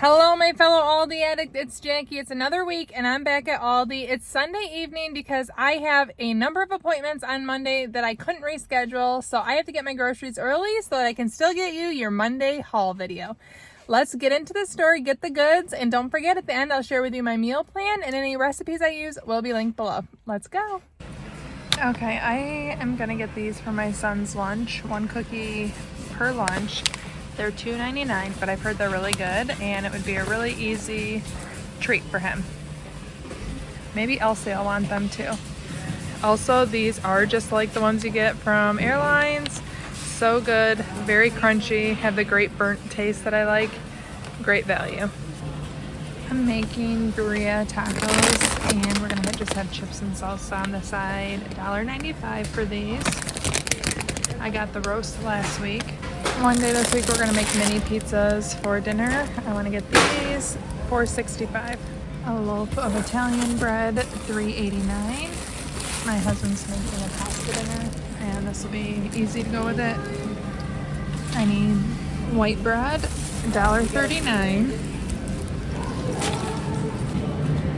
Hello, my fellow Aldi addict. It's Jackie. It's another week, and I'm back at Aldi. It's Sunday evening because I have a number of appointments on Monday that I couldn't reschedule, so I have to get my groceries early so that I can still get you your Monday haul video. Let's get into the store, get the goods, and don't forget at the end I'll share with you my meal plan, and any recipes I use will be linked below. Let's go. Okay, I am gonna get these for my son's lunch. One cookie per lunch. They're $2.99, but I've heard they're really good, and it would be a really easy treat for him. Maybe Elsie will want them too. Also, these are just like the ones you get from airlines. So good, very crunchy, have the great burnt taste that I like. Great value. I'm making birria tacos, and we're gonna just have chips and salsa on the side. $1.95 for these. I got the roast last week. One day this week we're gonna make mini pizzas for dinner. I wanna get these, $4.65. A loaf of Italian bread, $3.89. My husband's making a pasta dinner, and this will be easy to go with it. I need white bread, $1.39.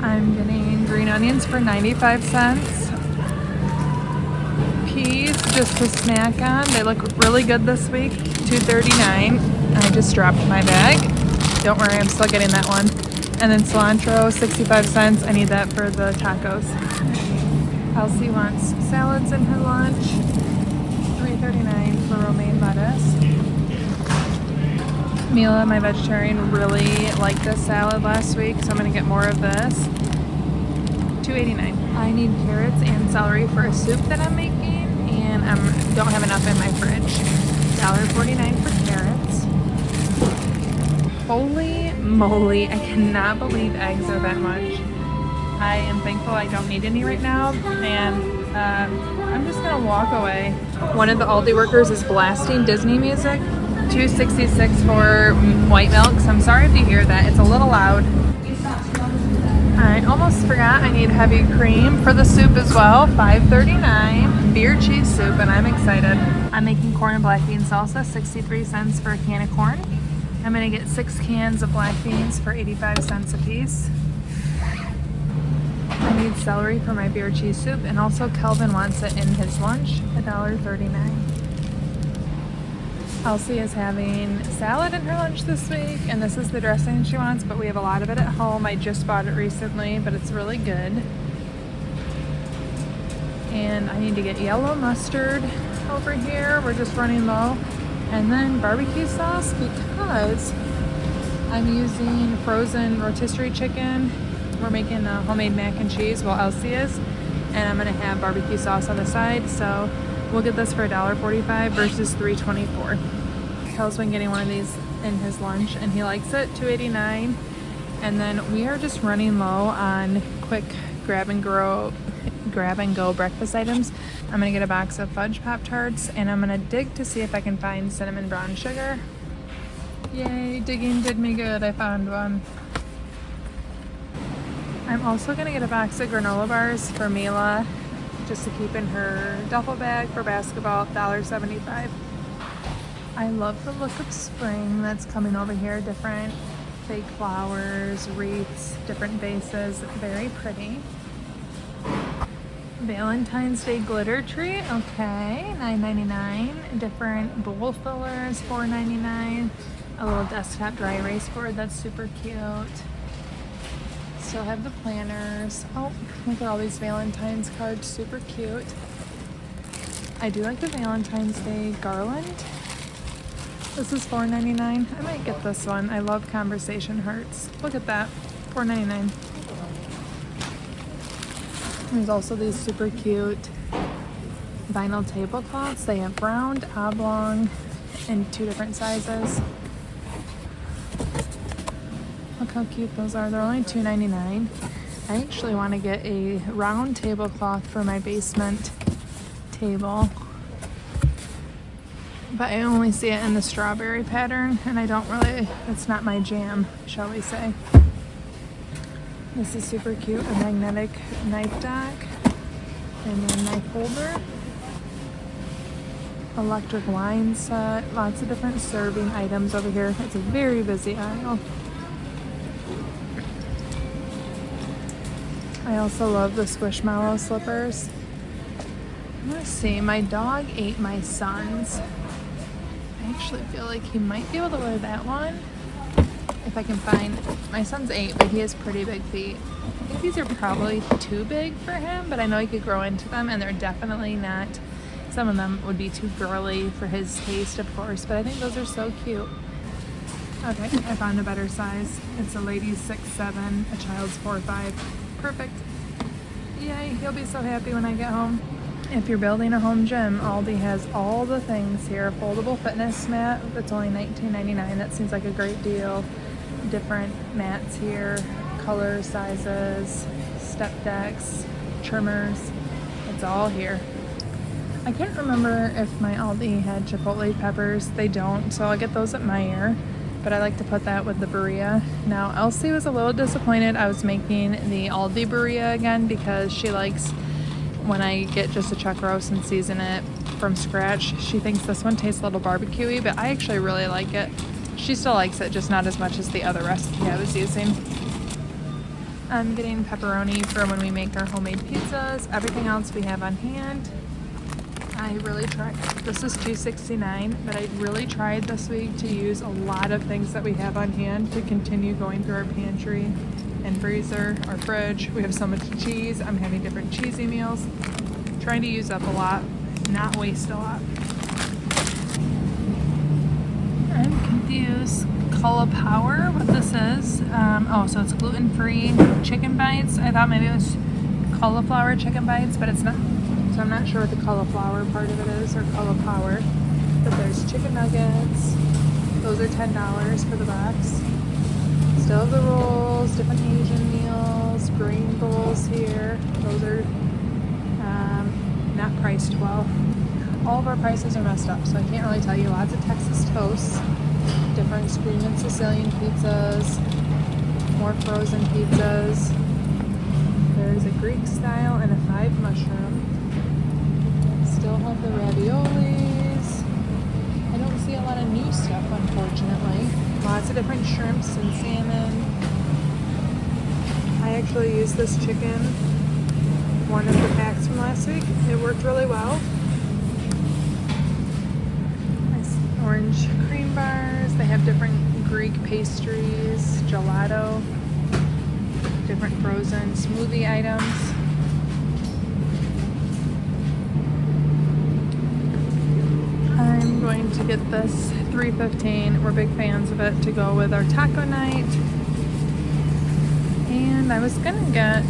I'm getting green onions for 95 cents. Peas just to snack on. They look really good this week, $2.39. I just dropped my bag. Don't worry, I'm still getting that one. And then cilantro, 65 cents. I need that for the tacos. Elsie wants salads in her lunch, $3.39 for romaine lettuce. Mila, my vegetarian, really liked this salad last week, so I'm gonna get more of this. $2.89. I need carrots and celery for a soup that I'm making, and I don't have enough in my fridge. $1.49 for carrots. Holy moly, I cannot believe eggs are that much. I am thankful I don't need any right now, and I'm just gonna walk away. One of the Aldi workers is blasting Disney music. $2.66 for white milk, so I'm sorry if you hear that. It's a little loud. I almost forgot I need heavy cream for the soup as well. $5.39. Beer cheese soup, and I'm excited. I'm making corn and black bean salsa, 63 cents for a can of corn. I'm gonna get 6 cans of black beans for 85 cents a piece. I need celery for my beer cheese soup, and also Kelvin wants it in his lunch, $1.39. Elsie is having salad in her lunch this week, and this is the dressing she wants, but we have a lot of it at home. I just bought it recently, but it's really good. And I need to get yellow mustard over here. We're just running low. And then barbecue sauce, because I'm using frozen rotisserie chicken. We're making a homemade mac and cheese while Elsie is, and I'm gonna have barbecue sauce on the side, so we'll get this for $1.45 versus $3.24. Kel's been getting one of these in his lunch, and he likes it, $2.89. And then we are just running low on quick grab and go breakfast items. I'm gonna get a box of fudge Pop-Tarts, and I'm gonna dig to see if I can find cinnamon brown sugar. Yay, digging did me good, I found one. I'm also gonna get a box of granola bars for Mila, just to keep in her duffel bag for basketball, $1.75. I love the look of spring that's coming over here. Different fake flowers, wreaths, different vases, very pretty. Valentine's Day glitter tree, okay, $9.99. Different bowl fillers, $4.99. A little desktop dry erase board, that's super cute. Still have the planners. Oh, look at all these Valentine's cards, super cute. I do like the Valentine's Day garland. This is $4.99. I might get this one. I love conversation hearts. Look at that, $4.99. There's also these super cute vinyl tablecloths. They have round, oblong, in 2 different sizes. Look how cute those are. They're only $2.99. I actually want to get a round tablecloth for my basement table, but I only see it in the strawberry pattern, and I don't really, it's not my jam, shall we say. This is super cute, a magnetic knife dock, and then knife holder. Electric wine set, lots of different serving items over here. It's a very busy aisle. I also love the Squishmallow slippers. Let's see, my dog ate my son's. I actually feel like he might be able to wear that one. If I can find, my son's 8, but he has pretty big feet. I think these are probably too big for him, but I know he could grow into them, and they're definitely not, some of them would be too girly for his taste, of course, but I think those are so cute. Okay, I found a better size. It's a lady's 6'7", a child's 4'5". Perfect. Yay, he'll be so happy when I get home. If you're building a home gym, Aldi has all the things here. A foldable fitness mat that's only $19.99. That seems like a great deal. Different mats here, color, sizes, step decks, trimmers. It's all here. I can't remember if my Aldi had chipotle peppers. They don't, so I'll get those at Meijer. But I like to put that with the Birria. Now, Elsie was a little disappointed I was making the ALDI Birria again because she likes when I get just a chuck roast and season it from scratch. She thinks this one tastes a little barbecuey, but I actually really like it. She still likes it, just not as much as the other recipe I was using. I'm getting pepperoni for when we make our homemade pizzas. Everything else we have on hand. I really tried, this is $2.69, but I really tried this week to use a lot of things that we have on hand to continue going through our pantry and freezer, our fridge. We have so much cheese. I'm having different cheesy meals. Trying to use up a lot, not waste a lot. I'm confused. Cauliflower, what this is. Oh, so it's gluten-free chicken bites. I thought maybe it was cauliflower chicken bites, but it's not. So I'm not sure what the cauliflower part of it is, or cauliflower. But there's chicken nuggets. Those are $10 for the box. Still have the rolls, different Asian meals, green bowls here. Those are not priced well. All of our prices are messed up, so I can't really tell you. Lots of Texas toasts, different Screamin' Sicilian pizzas, more frozen pizzas. There's a Greek style and a 5 mushroom. Still have the raviolis. I don't see a lot of new stuff, unfortunately. Lots of different shrimps and salmon. I actually used this chicken, one of the packs from last week. It worked really well. Nice orange cream bars. They have different Greek pastries, gelato, different frozen smoothie items. I'm going to get this $3.15. We're big fans of it to go with our taco night. And I was gonna get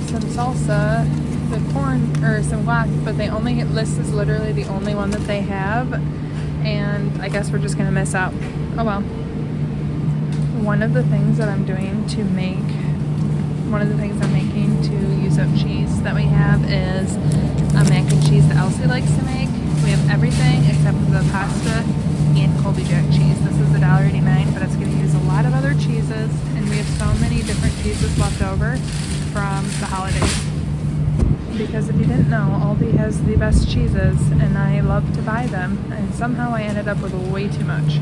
some salsa, the corn, or some guac, but they only, this is literally the only one that they have. And I guess we're just gonna miss out. Oh well. One of the things that I'm doing to make, one of the things I'm making to use up cheese that we have is a mac and cheese that Elsie likes to make. We have everything except for the pasta and Colby Jack cheese. This is $1.89, but it's going to use a lot of other cheeses, and we have so many different cheeses left over from the holidays. Because if you didn't know, Aldi has the best cheeses, and I love to buy them, and somehow I ended up with way too much.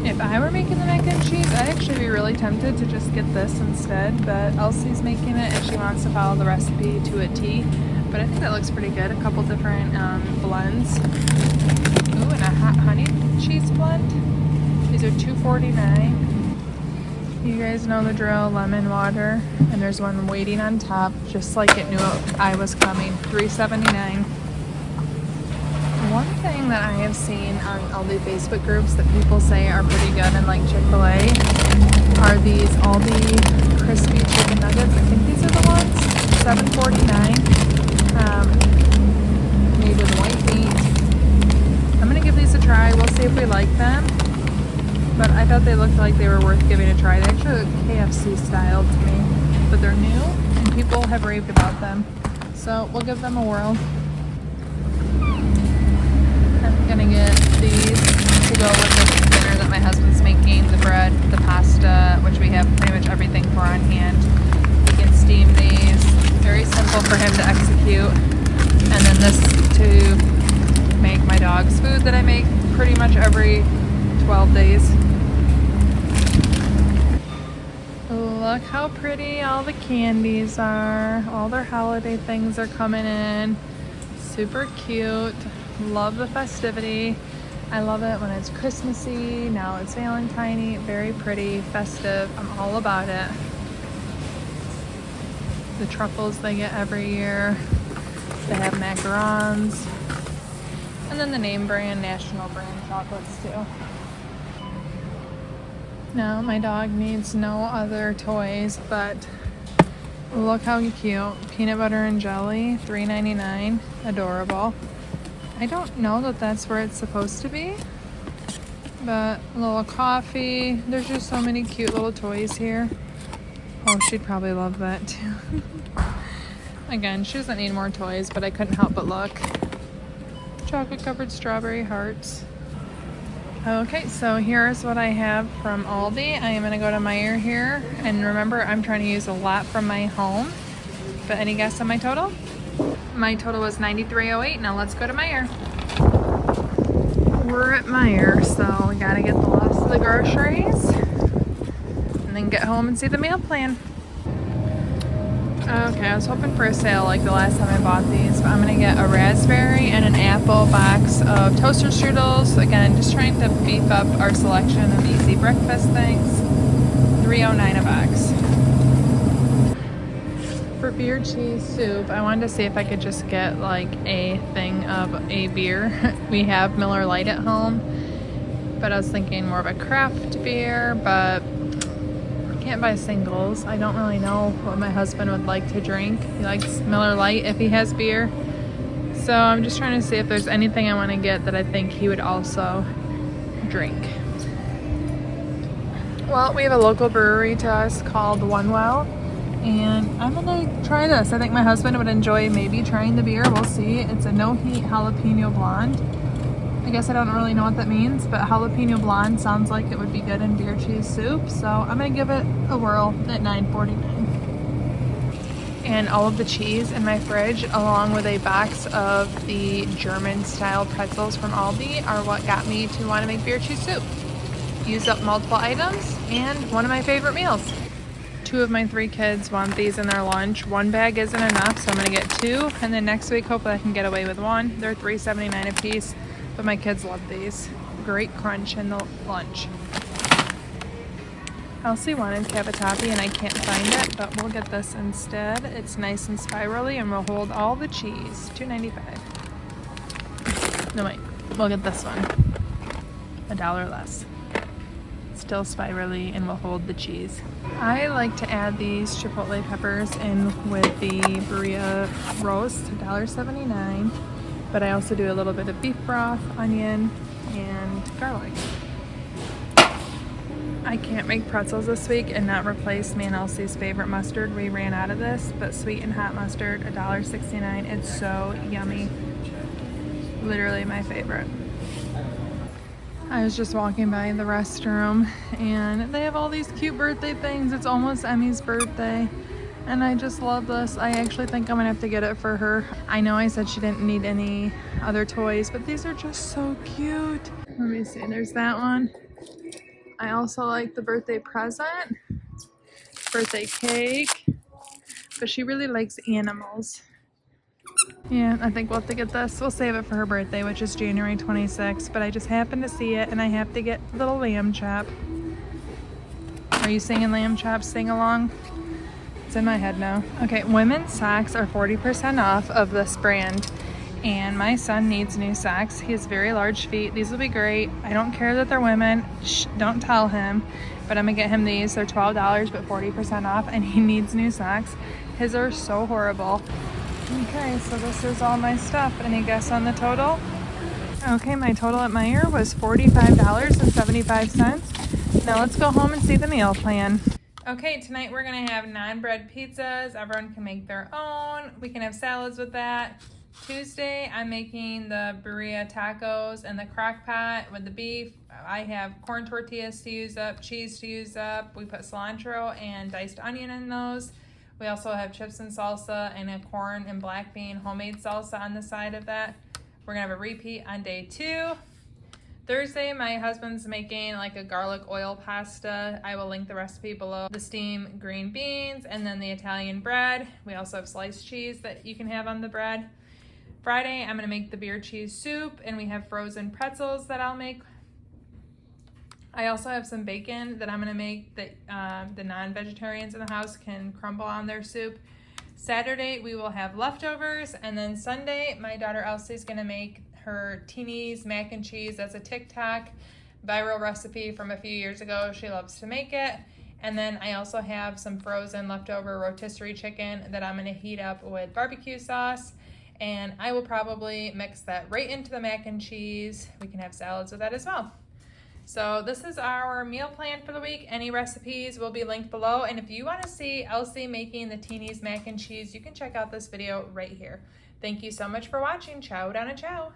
If I were making the mac and cheese, I'd actually be really tempted to just get this instead, but Elsie's making it and she wants to follow the recipe to a T. But I think that looks pretty good. A couple different blends. Ooh, and a hot honey cheese blend. These are $2.49. You guys know the drill, lemon water. And there's one waiting on top, just like it knew I was coming. $3.79. One thing that I have seen on Aldi Facebook groups that people say are pretty good, and like Chick-fil-A, are these Aldi crispy chicken nuggets. I think these are the ones. $7.49. Made with white meat. I'm gonna give these a try. We'll see if we like them. But I thought they looked like they were worth giving a try. They actually look KFC style to me, but they're new and people have raved about them. So we'll give them a whirl. I'm gonna get these to go with the dinner that my husband's making, the bread, the pasta, which we have pretty much everything for on hand. We can steam these. Very simple for him to execute. And then this to make my dog's food that I make pretty much every 12 days. Look how pretty all the candies are. All their holiday things are coming in. Super cute. Love the festivity. I love it when it's Christmassy. Now it's Valentine-y. Very pretty, festive. I'm all about it. The truffles they get every year. They have macarons. And then the name brand, national brand chocolates too. Now my dog needs no other toys, but look how cute. Peanut butter and jelly, $3.99. Adorable. I don't know that that's where it's supposed to be, but a little coffee. There's just so many cute little toys here. Oh, she'd probably love that too. Again, she doesn't need more toys, but I couldn't help but look. Chocolate covered strawberry hearts. Okay, so here's what I have from Aldi. I am gonna go to Meijer here, and remember, I'm trying to use a lot from my home. But any guess on my total? My total was $93.08. Now let's go to Meijer. We're at Meijer, so we gotta get the last of the groceries, and then get home and see the meal plan. Okay, I was hoping for a sale like the last time I bought these, but I'm gonna get a raspberry and an apple box of toaster strudels. Again, just trying to beef up our selection of easy breakfast things. $3.09 a box. For beer cheese soup, I wanted to see if I could just get like a thing of a beer. We have Miller Lite at home, but I was thinking more of a craft beer, but can't buy singles. I don't really know what my husband would like to drink. He likes Miller Lite if he has beer. So I'm just trying to see if there's anything I want to get that I think he would also drink. Well, we have a local brewery to us called One Well, and I'm gonna try this. I think my husband would enjoy maybe trying the beer. We'll see. It's a no heat jalapeno blonde. I guess I don't really know what that means, but jalapeno blonde sounds like it would be good in beer cheese soup, so I'm gonna give it a whirl at $9.49. And all of the cheese in my fridge, along with a box of the German style pretzels from Aldi, are what got me to want to make beer cheese soup. Used up multiple items, and one of my favorite meals. 2 of my 3 kids want these in their lunch. 1 bag isn't enough, so I'm gonna get 2, and then next week hopefully I can get away with 1. They're $3.79 a piece. But my kids love these. Great crunch in the lunch. Elsie wanted cavatappi and I can't find it, but we'll get this instead. It's nice and spirally and will hold all the cheese. $2.95. No wait, we'll get this one. $1 less. Still spirally and will hold the cheese. I like to add these chipotle peppers in with the Birria Roast, $1.79. But I also do a little bit of beef broth, onion, and garlic. I can't make pretzels this week and not replace me and Elsie's favorite mustard. We ran out of this, but sweet and hot mustard, $1.69. It's so yummy. Literally my favorite. I was just walking by the restroom and they have all these cute birthday things. It's almost Emmy's birthday. And I just love this. I actually think I'm gonna have to get it for her. I know I said she didn't need any other toys, but these are just so cute. Let me see, there's that one. I also like the birthday present, birthday cake, but she really likes animals. Yeah, I think we'll have to get this. We'll save it for her birthday, which is January 26th, but I just happened to see it and I have to get little lamb chop. Are you singing lamb chop sing along? It's in my head now. Okay, women's socks are 40% off of this brand, and my son needs new socks. He has very large feet. These will be great. I don't care that they're women. Shh, don't tell him, but I'm gonna get him these. They're $12, but 40% off, and he needs new socks. His are so horrible. Okay, so this is all my stuff. Any guess on the total? Okay, my total at Meijer was $45.75. Now let's go home and see the meal plan. Okay, tonight we're gonna have non-bread pizzas. Everyone can make their own. We can have salads with that. Tuesday, I'm making the birria tacos and the crock pot with the beef. I have corn tortillas to use up, cheese to use up. We put cilantro and diced onion in those. We also have chips and salsa and a corn and black bean homemade salsa on the side of that. We're gonna have a repeat on day 2. Thursday, my husband's making like a garlic oil pasta. I will link the recipe below. The steamed green beans and then the Italian bread. We also have sliced cheese that you can have on the bread. Friday, I'm gonna make the beer cheese soup, and we have frozen pretzels that I'll make. I also have some bacon that I'm gonna make that the non-vegetarians in the house can crumble on their soup. Saturday, we will have leftovers, and then Sunday, my daughter Elsie's gonna make her Teeny's mac and cheese. That's a TikTok viral recipe from a few years ago. She loves to make it. And then I also have some frozen leftover rotisserie chicken that I'm gonna heat up with barbecue sauce. And I will probably mix that right into the mac and cheese. We can have salads with that as well. So this is our meal plan for the week. Any recipes will be linked below. And if you wanna see Elsie making the Teeny's mac and cheese, you can check out this video right here. Thank you so much for watching. Ciao, Donna, ciao.